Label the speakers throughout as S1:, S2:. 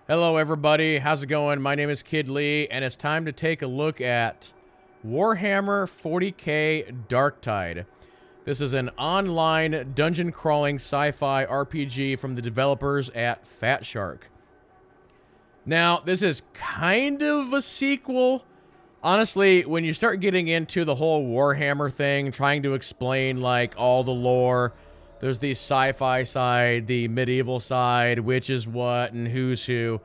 S1: Hello everybody, how's it going? My name is Kid Lee, and it's time to take a look at Warhammer 40k Darktide. This is an online dungeon crawling sci-fi RPG from the developers at Fatshark. Now, this is kind of a sequel. Honestly, when you start getting into the whole Warhammer thing, trying to explain like all the lore, there's the sci-fi side, the medieval side, which is what and who's who.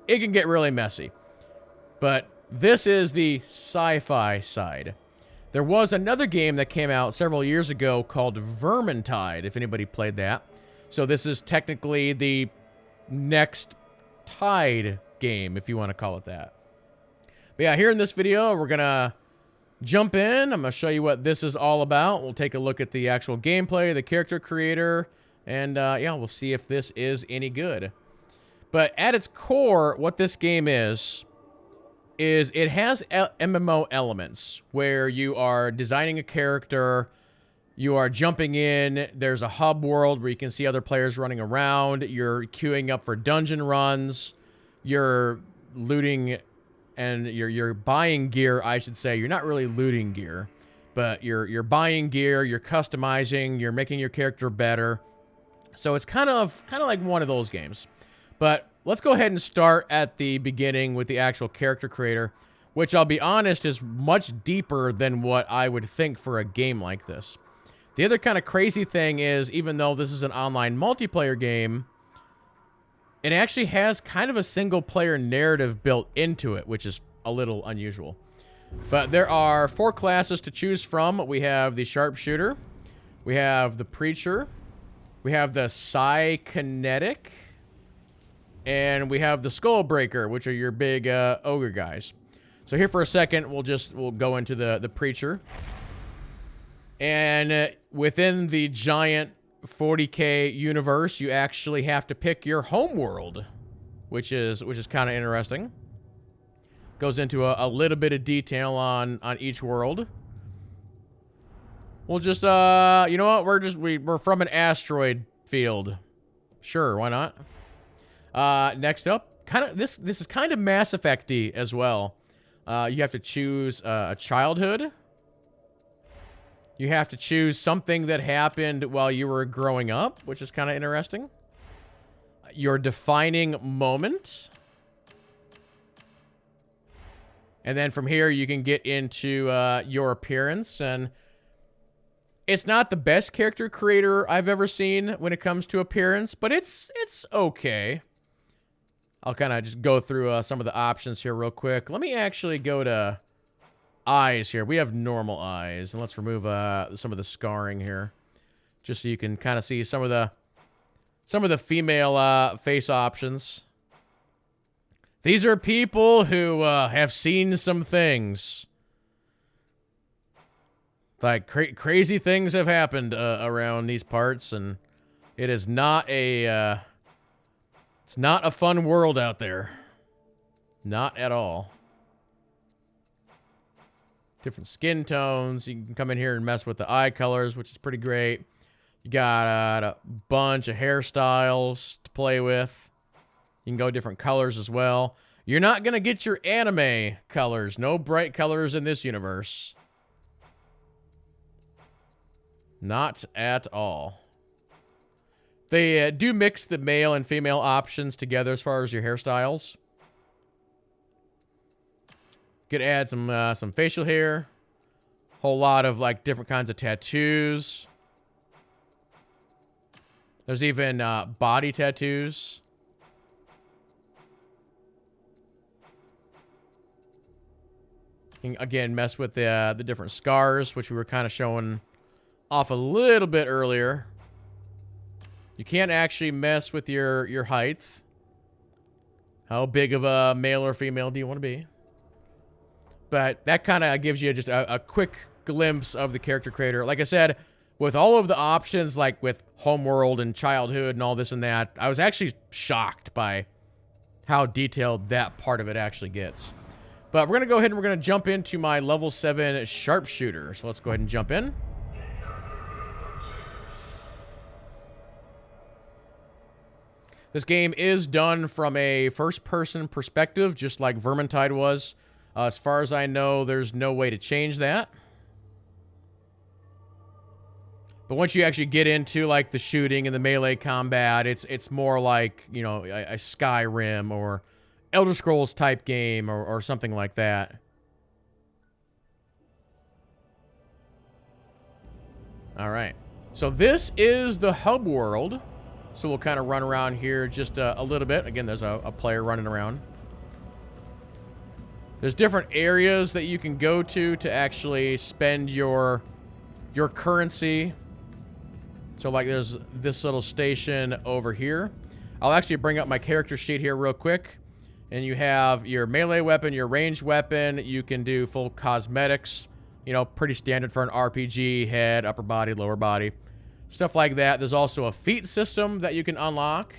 S1: It can get really messy. But this is the sci-fi side. There was another game that came out several years ago called Vermintide, if anybody played that. So this is technically the next Tide game, if you want to call it that. But yeah, here in this video, we're going to jump in. I'm going to show you what this is all about. We'll take a look at the actual gameplay, the character creator, and yeah, we'll see if this is any good. But at its core, what this game is it has MMO elements where you are designing a character, you are jumping in, there's a hub world where you can see other players running around, you're queuing up for dungeon runs, you're looting and you're buying gear, I should say. You're not really looting gear, but you're buying gear, you're customizing, you're making your character better. So it's kind of like one of those games. But let's go ahead and start at the beginning with the actual character creator, which I'll be honest is much deeper than what I would think for a game like this. The other kind of crazy thing is, even though this is an online multiplayer game, it actually has kind of a single-player narrative built into it, which is a little unusual. But there are 4 classes to choose from. We have the Sharpshooter, we have the Preacher, we have the Psykinetic, and we have the Skullbreaker, which are your big ogre guys. So here for a second, we'll go into the Preacher. And within the giant 40k universe, you actually have to pick your home world, which is kind of interesting. Goes into a little bit of detail on each world. We'll just you know what, we're from an asteroid field. Sure, why not? Next up, this is kind of Mass Effect-y as well. You have to choose a childhood. You have to choose something that happened while you were growing up, which is kind of interesting. Your defining moment. And then from here, you can get into your appearance. And it's not the best character creator I've ever seen when it comes to appearance, but it's okay. I'll kind of just go through some of the options here real quick. Let me actually go to eyes here. We have normal eyes, and let's remove some of the scarring here, just so you can kind of see some of the female face options. These are people who have seen some things. Like crazy things have happened around these parts, and it is not it's not a fun world out there. Not at all. Different skin tones. You can come in here and mess with the eye colors, which is pretty great. You got a bunch of hairstyles to play with. You can go different colors as well. You're not going to get your anime colors. No bright colors in this universe. Not at all. They do mix the male and female options together as far as your hairstyles. Could add some facial hair, whole lot of like different kinds of tattoos. There's even body tattoos. You can, again, mess with the different scars, which we were kind of showing off a little bit earlier. You can't actually mess with your height. How big of a male or female do you want to be? But that kind of gives you just a quick glimpse of the character creator. Like I said, with all of the options, like with homeworld and childhood and all this and that, I was actually shocked by how detailed that part of it actually gets. But we're going to go ahead and we're going to jump into my level 7 Sharpshooter. So let's go ahead and jump in. This game is done from a first-person perspective, just like Vermintide was. As far as I know, there's no way to change that. But once you actually get into, like, the shooting and the melee combat, it's more like, you know, a Skyrim or Elder Scrolls type game or something like that. All right. So this is the hub world. So we'll kind of run around here just a little bit. Again, there's a player running around. There's different areas that you can go to actually spend your currency. So like there's this little station over here. I'll actually bring up my character sheet here real quick. And you have your melee weapon, your ranged weapon. You can do full cosmetics. You know, pretty standard for an RPG. Head, upper body, lower body. Stuff like that. There's also a feat system that you can unlock.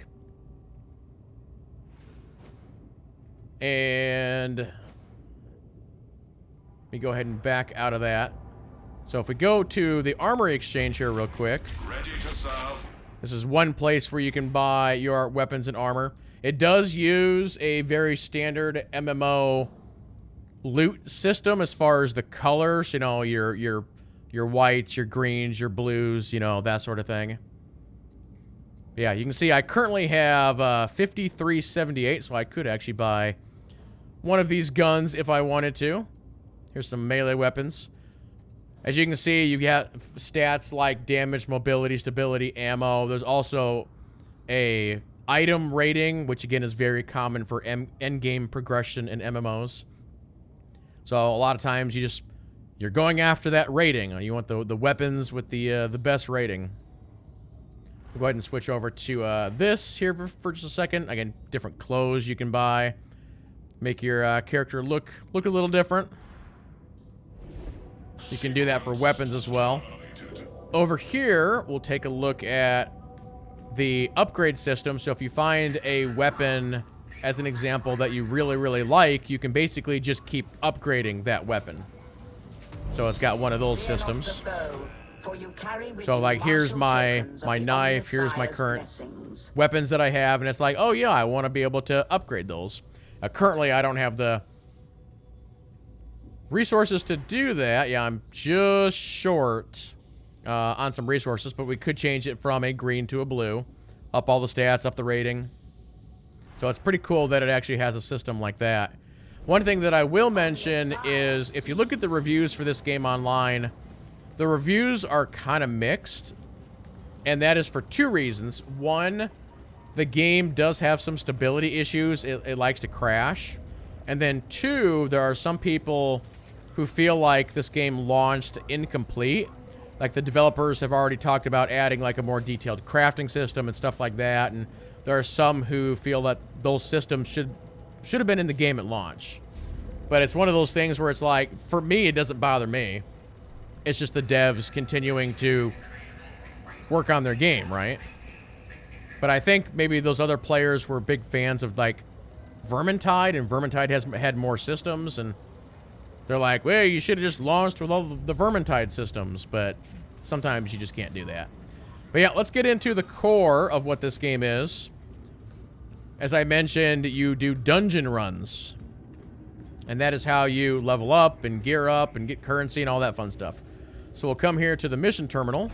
S1: And let me go ahead and back out of that. So if we go to the armory exchange here real quick.
S2: Ready to serve.
S1: This is one place where you can buy your weapons and armor. It does use a very standard MMO loot system as far as the colors, you know, your whites, your greens, your blues, you know, that sort of thing. Yeah, you can see I currently have 5378, so I could actually buy one of these guns if I wanted to. Here's some melee weapons. As you can see, you've got stats like damage, mobility, stability, ammo. There's also a item rating, which again is very common for endgame progression in MMOs. So a lot of times you're going after that rating. You want the weapons with the best rating. We'll go ahead and switch over to this here for just a second. Again, different clothes you can buy. Make your character look a little different. You can do that for weapons as well. Over here, we'll take a look at the upgrade system. So if you find a weapon, as an example, that you really, really like, you can basically just keep upgrading that weapon. So it's got one of those systems. So like here's my knife, here's my current weapons that I have, and it's like, oh yeah, I want to be able to upgrade those. Currently, I don't have the resources to do that. Yeah, I'm just short on some resources, but we could change it from a green to a blue. Up all the stats, up the rating. So it's pretty cool that it actually has a system like that. One thing that I will mention is if you look at the reviews for this game online, the reviews are kind of mixed. And that is for two reasons. One, the game does have some stability issues. It likes to crash. And then two, there are some people who feel like this game launched incomplete. Like the developers have already talked about adding like a more detailed crafting system and stuff like that. And there are some who feel that those systems should have been in the game at launch. But it's one of those things where it's like, for me, it doesn't bother me. It's just the devs continuing to work on their game, right? But I think maybe those other players were big fans of like Vermintide, and Vermintide has had more systems, and they're like, well, you should have just launched with all the Vermintide systems, but sometimes you just can't do that. But yeah, let's get into the core of what this game is. As I mentioned, you do dungeon runs, and that is how you level up and gear up and get currency and all that fun stuff. So we'll come here to the mission terminal.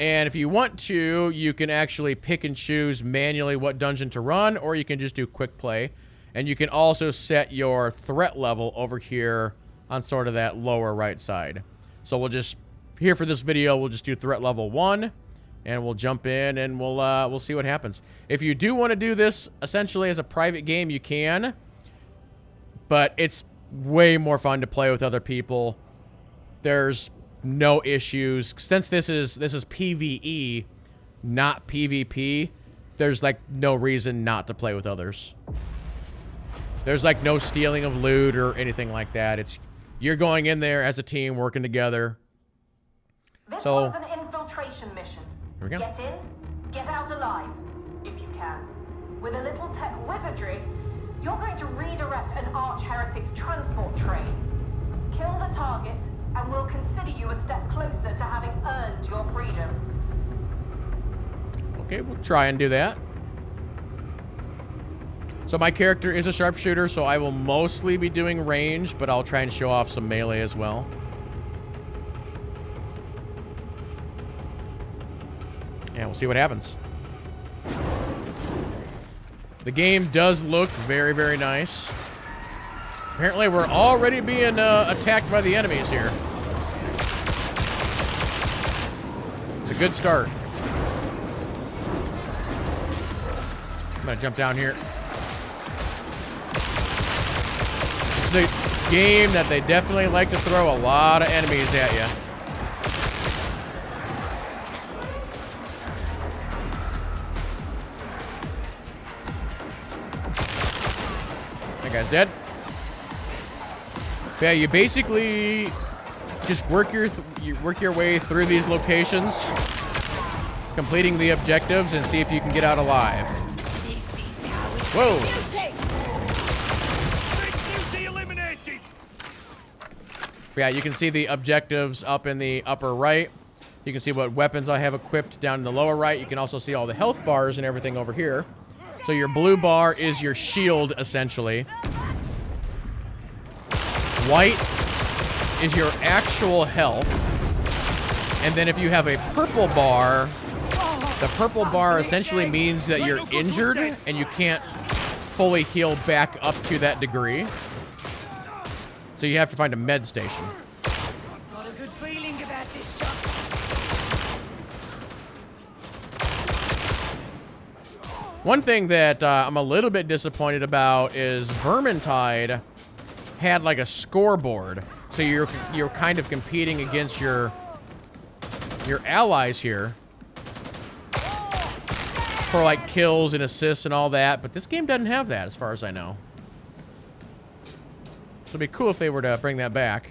S1: And if you want to, you can actually pick and choose manually what dungeon to run, or you can just do quick play. And you can also set your threat level over here on sort of that lower right side. So we'll just, here for this video, we'll just do threat level 1, and we'll jump in and we'll see what happens. If you do want to do this essentially as a private game, you can. But it's way more fun to play with other people. There's no issues. Since this is PvE, not PvP, there's like no reason not to play with others. There's like no stealing of loot or anything like that. It's you're going in there as a team working together.
S3: This one's an infiltration mission.
S1: Here we go.
S3: Get in, get out alive, if you can. With a little tech wizardry, you're going to redirect an arch-heretic's transport train. Kill the target, and we'll consider you a step closer to having earned your freedom.
S1: Okay, we'll try and do that. So my character is a sharpshooter, so I will mostly be doing range, but I'll try and show off some melee as well. Yeah, we'll see what happens. The game does look very, very nice. Apparently, we're already being attacked by the enemies here. It's a good start. I'm gonna jump down here. This is a game that they definitely like to throw a lot of enemies at you. That guy's dead. Yeah, you basically just work your way through these locations, completing the objectives, and see if you can get out alive. Whoa! Yeah, you can see the objectives up in the upper right. You can see what weapons I have equipped down in the lower right. You can also see all the health bars and everything over here. So your blue bar is your shield, essentially. White is your actual health. And then if you have a purple bar, the purple bar essentially means that you're injured and you can't fully heal back up to that degree. So you have to find a med station.
S2: Got a good feeling about this shot.
S1: One thing that I'm a little bit disappointed about is Vermintide had like a scoreboard, so you're kind of competing against your allies here for like kills and assists and all that, but this game doesn't have that as far as I know. So it'd be cool if they were to bring that back.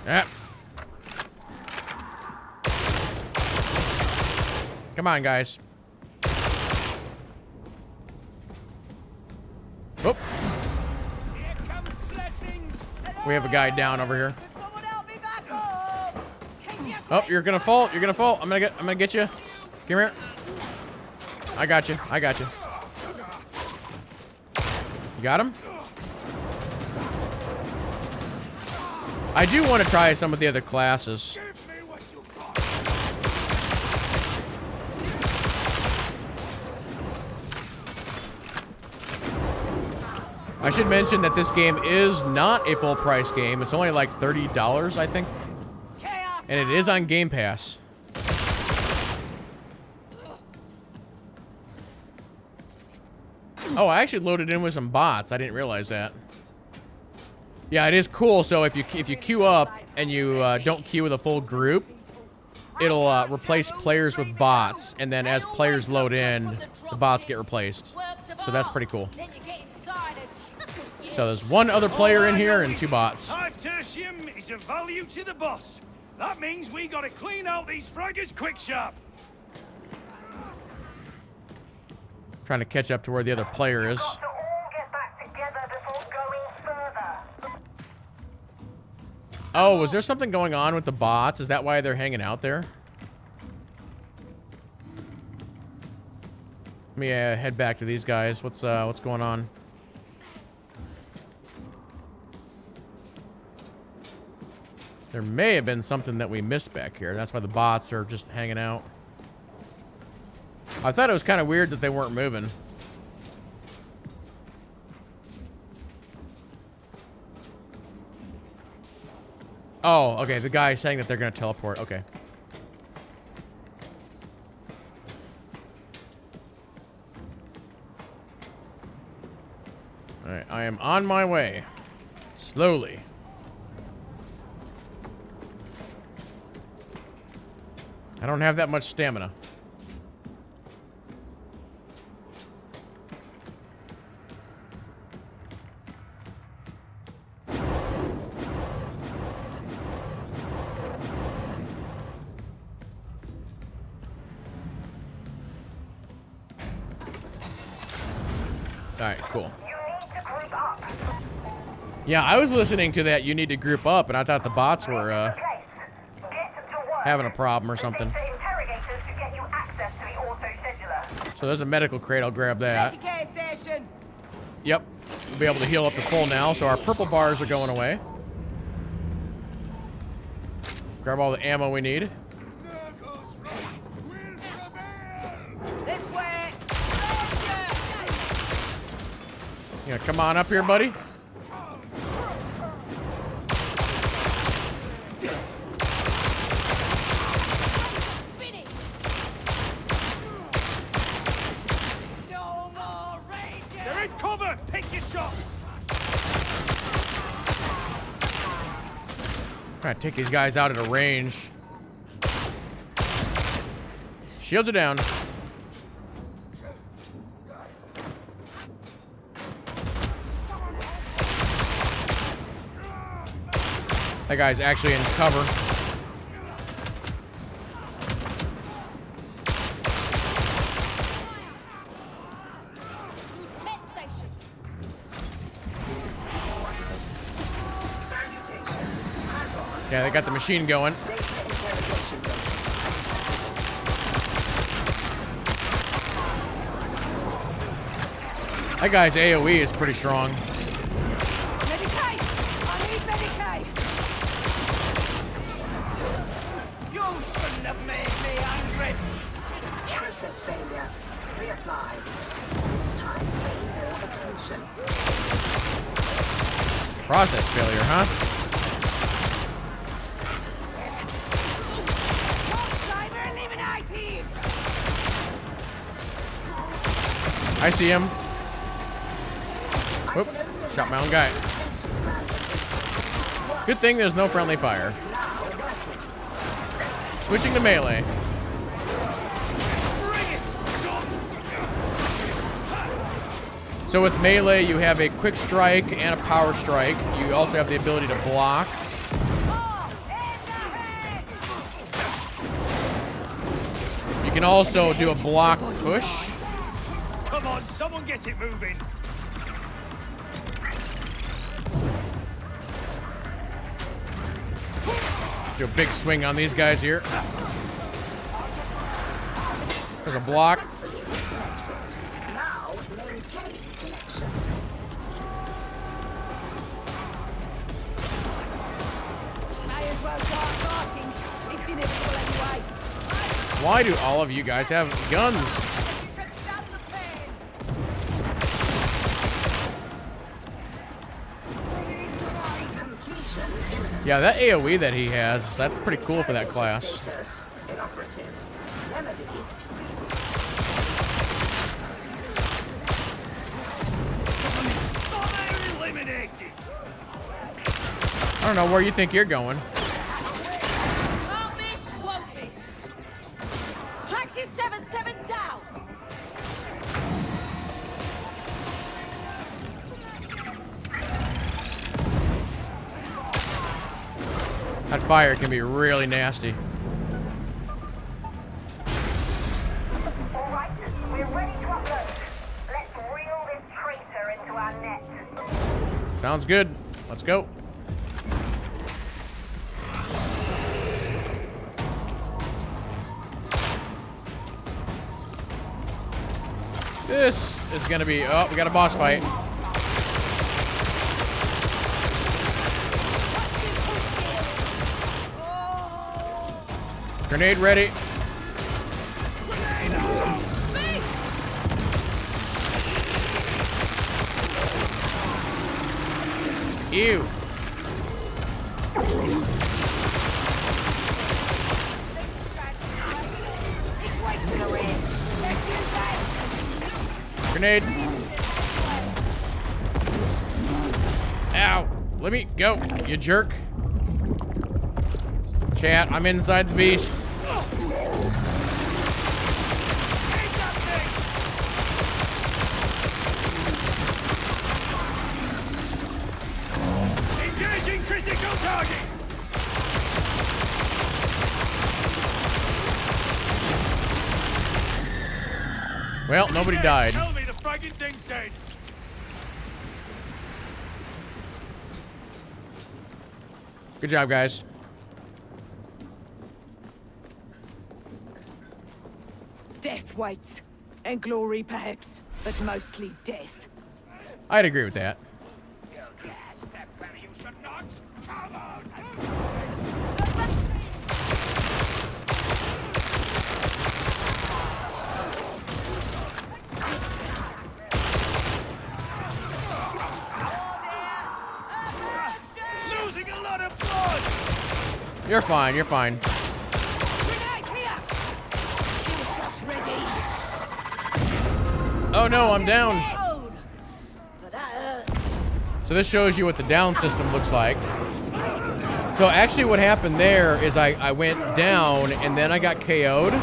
S1: Ah. Come on, guys. Oh. We have a guy down over here. Oh, you're gonna fall. You're gonna fall. I'm gonna get you. Come here. I got you. I got you. You got him? I do want to try some of the other classes. I should mention that this game is not a full price game. It's only like $30, I think. And it is on Game Pass. Oh, I actually loaded in with some bots. I didn't realize that. Yeah, it is cool. So if you queue up and you don't queue with a full group, it'll replace players with bots. And then as players load in, the bots get replaced. So that's pretty cool. So there's one other player in here and two bots.
S4: High tertium is of value to the boss. That means we gotta clean out these fraggers quick sharp.
S1: Trying to catch up to where the other player is.
S3: Got to all get back together before going further.
S1: Oh, was there something going on with the bots? Is that why they're hanging out there? Let me head back to these guys. What's going on? There may have been something that we missed back here. That's why the bots are just hanging out. I thought it was kind of weird that they weren't moving. Oh, okay. The guy's saying that they're going to teleport. Okay. All right. I am on my way. Slowly. I don't have that much stamina. Alright, cool. Yeah, I was listening to that you need to group up, and I thought the bots were having a problem or something.
S3: access to the auto scheduler.
S1: So there's a medical crate. I'll grab that.
S2: Care station.
S1: Yep. We'll be able to heal up to full now. So our purple bars are going away. Grab all the ammo we need.
S2: This way.
S1: Yeah, come on up here, buddy.
S2: No more raging.
S4: They're in cover! Pick your shots!
S1: Trying to take these guys out at a range. Shields are down. That guy's actually in cover. Yeah, they got the machine going. That guy's AoE is pretty strong.
S2: Medicaid. I need Medicaid. You shouldn't have made me angry.
S5: Process failure. Reapply. This time pay more attention.
S1: Process failure, huh?
S2: Cyber eliminated.
S1: I see him. Whoop. Shot my own guy. Good thing there's no friendly fire. Switching to melee. So with melee, you have a quick strike and a power strike. You also have the ability to block. You can also do a block push.
S4: Come on, someone get it moving!
S1: Do a big swing on these guys here. There's a block.
S5: Now maintain connection.
S2: May as well start marching. It's inevitable anyway.
S1: Why do all of you guys have guns?
S5: Completion imminent.
S1: Yeah, that AoE that he has, that's pretty cool for that class.
S5: Status inoperative. Remedy reboot.
S4: Fire eliminated!
S1: I don't know where you think you're going.
S2: Can't miss, won't miss. Tracks is 7-7 down.
S1: That fire can be really nasty.
S3: All right, we're ready to upload. Let's reel this traitor into our net.
S1: Sounds good. Let's go. This is gonna be, oh, we got a boss fight. Grenade ready. Ew. Grenade. Ow. Let me go, you jerk. Chat, I'm inside the beast.
S4: Engaging critical target!
S1: Well, nobody died.
S4: Tell me the fragging thing's dead!
S1: Good job, guys.
S2: Death waits. And glory, perhaps. But mostly death.
S1: I'd agree with that.
S4: You dare step where you should not? Come out! Losing a lot of blood!
S1: You're fine, you're fine.
S2: Grenade here! Kill shots ready!
S1: Oh no, I'm down.
S2: But that hurts.
S1: So this shows you what the down system looks like. So actually what happened there is I went down and then I got KO'd.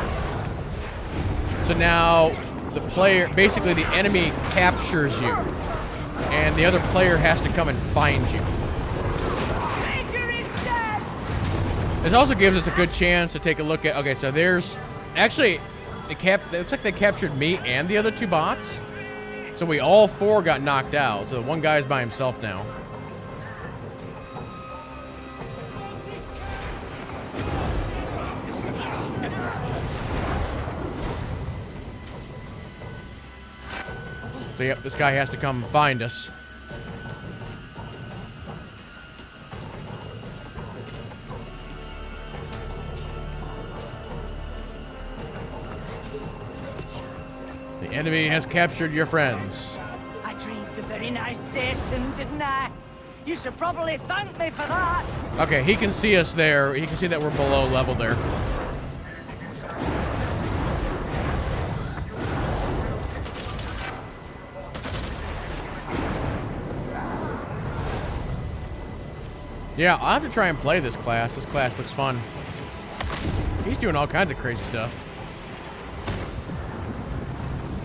S1: So now the player, basically the enemy captures you. And the other player has to come and find you. This also gives us a good chance to take a look at, okay, so there's, actually, it looks like they captured me and the other two bots. So we all four got knocked out. So the one guy's by himself now. So yep, this guy has to come find us. The enemy has captured your friends.
S6: I dreamed a very nice station, didn't I? You should probably thank me for that.
S1: Okay, he can see us there. He can see that we're below level there. Yeah, I'll have to try and play this class. This class looks fun. He's doing all kinds of crazy stuff.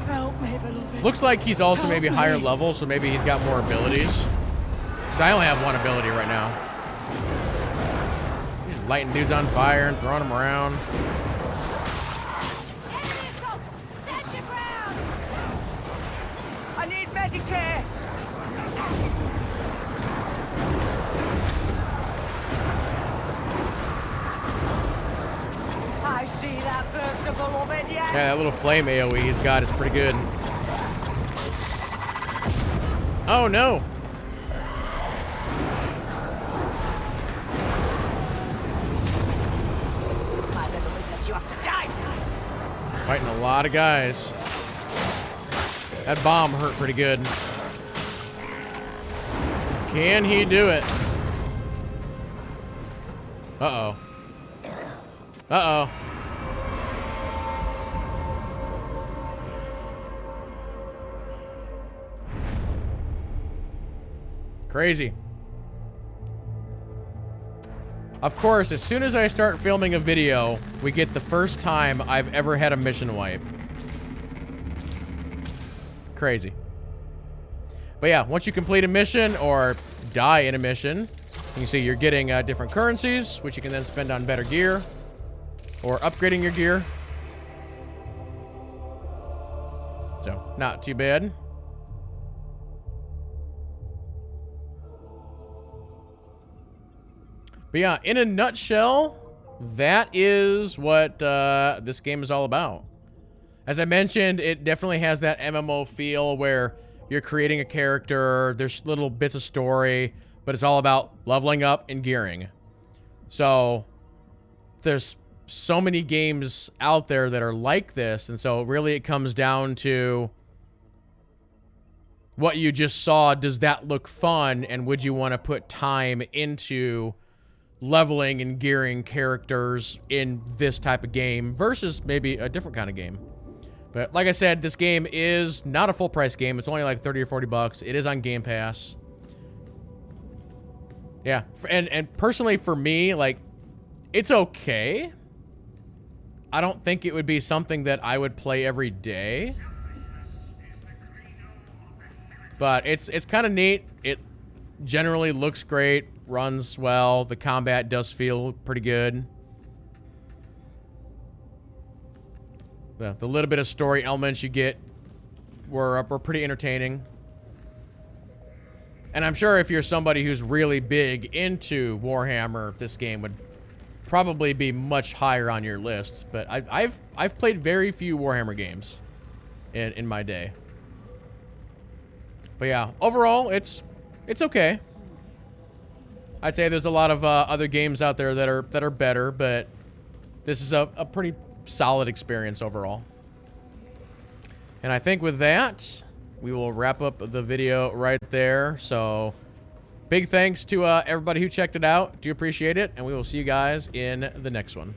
S6: Help me, beloved.
S1: Looks like he's also maybe higher level, so maybe he's got more abilities. Because I only have one ability right now. He's just lighting dudes on fire and throwing them around.
S6: I need Medicare. I see that burst of beloved, yes.
S1: Yeah, that little flame AoE he's got is pretty good. Oh no!
S6: My beloved says you have to die.
S1: Fighting a lot of guys. That bomb hurt pretty good. Can he do it? Uh-oh. Uh-oh. Crazy. Of course, as soon as I start filming a video, we get the first time I've ever had a mission wipe. Crazy. But yeah, once you complete a mission or die in a mission, you can see you're getting different currencies, which you can then spend on better gear or upgrading your gear. So, not too bad. But yeah, in a nutshell, that is what this game is all about. As I mentioned, it definitely has that MMO feel where you're creating a character, there's little bits of story, but it's all about leveling up and gearing. So there's so many games out there that are like this, and so really it comes down to what you just saw. Does that look fun, and would you want to put time into leveling and gearing characters in this type of game versus maybe a different kind of game? But like I said, this game is not a full price game. It's only like 30 or 40 bucks. It is on Game Pass. Yeah, and personally for me, like, it's okay. I don't think it would be something that I would play every day. But it's kind of neat. It generally looks great, runs well. The combat does feel pretty good. The little bit of story elements you get were pretty entertaining. And I'm sure if you're somebody who's really big into Warhammer, this game would probably be much higher on your list. But I've played very few Warhammer games in my day. But yeah, overall, it's okay. I'd say there's a lot of other games out there that are better, but this is a pretty solid experience overall. And I think with that, we will wrap up the video right there. So big thanks to everybody who checked it out. Do appreciate it, and we will see you guys in the next one.